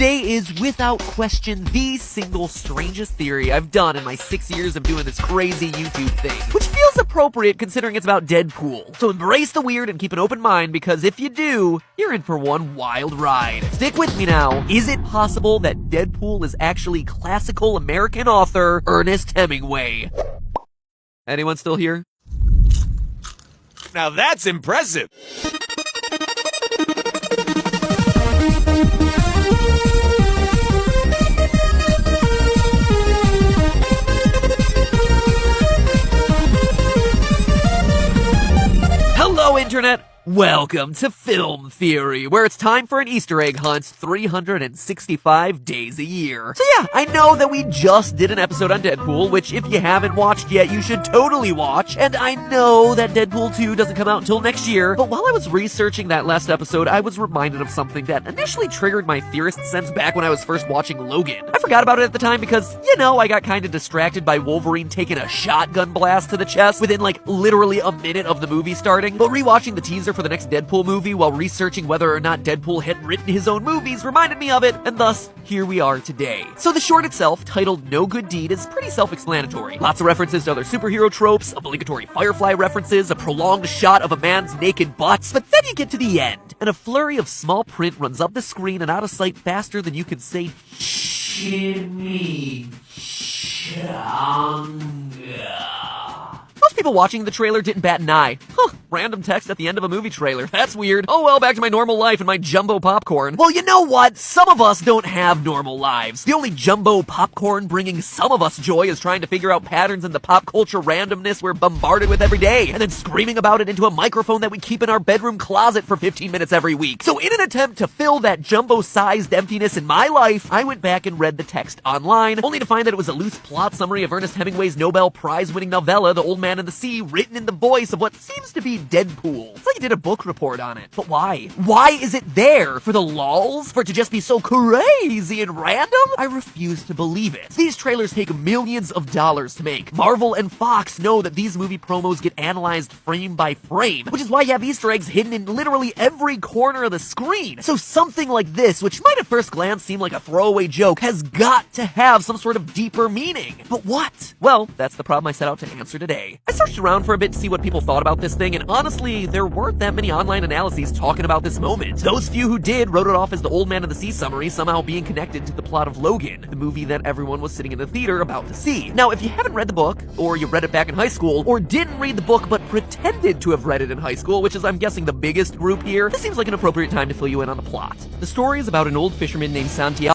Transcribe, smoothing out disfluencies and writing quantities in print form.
Today is, without question, the single strangest theory I've done in my 6 years of doing this crazy YouTube thing, which feels appropriate considering it's about Deadpool. So embrace the weird and keep an open mind, because if you do, you're in for one wild ride. Stick with me now. Is it possible that Deadpool is actually classical American author Ernest Hemingway? Anyone still here? Now that's impressive. Hello, Internet! Welcome to Film Theory, where it's time for an Easter egg hunt 365 days a year. So yeah, I know that we just did an episode on Deadpool, which if you haven't watched yet, you should totally watch. And I know that Deadpool 2 doesn't come out until next year, but while I was researching that last episode, I was reminded of something that initially triggered my theorist sense back when I was first watching Logan. I forgot about it at the time because, you know, I got kinda distracted by Wolverine taking a shotgun blast to the chest within like literally a minute of the movie starting. But rewatching the teaser for the next Deadpool movie while researching whether or not Deadpool had written his own movies reminded me of it, and thus, here we are today. So the short itself, titled No Good Deed, is pretty self-explanatory. Lots of references to other superhero tropes, obligatory Firefly references, a prolonged shot of a man's naked butt, but then you get to the end, and a flurry of small print runs up the screen and out of sight faster than you can say Chimichanga. Most people watching the trailer didn't bat an eye. Random text at the end of a movie trailer. That's weird. Oh well, back to my normal life and my jumbo popcorn. Well, you know what? Some of us don't have normal lives. The only jumbo popcorn bringing some of us joy is trying to figure out patterns in the pop culture randomness we're bombarded with every day, and then screaming about it into a microphone that we keep in our bedroom closet for 15 minutes every week. So in an attempt to fill that jumbo-sized emptiness in my life, I went back and read the text online, only to find that it was a loose plot summary of Ernest Hemingway's Nobel Prize-winning novella, The Old Man and the Sea, written in the voice of what seems to be Deadpool. It's like you did a book report on it. But why? Why is it there? For the lulz? For it to just be so crazy and random? I refuse to believe it. These trailers take millions of dollars to make. Marvel and Fox know that these movie promos get analyzed frame by frame, which is why you have Easter eggs hidden in literally every corner of the screen. So something like this, which might at first glance seem like a throwaway joke, has got to have some sort of deeper meaning. But what? Well, that's the problem I set out to answer today. I searched around for a bit to see what people thought about this thing, and honestly, there weren't that many online analyses talking about this moment. Those few who did wrote it off as the Old Man of the Sea summary, somehow being connected to the plot of Logan, the movie that everyone was sitting in the theater about to see. Now, if you haven't read the book, or you read it back in high school, or didn't read the book but pretended to have read it in high school, which is, I'm guessing, the biggest group here, this seems like an appropriate time to fill you in on the plot. The story is about an old fisherman named Santiago.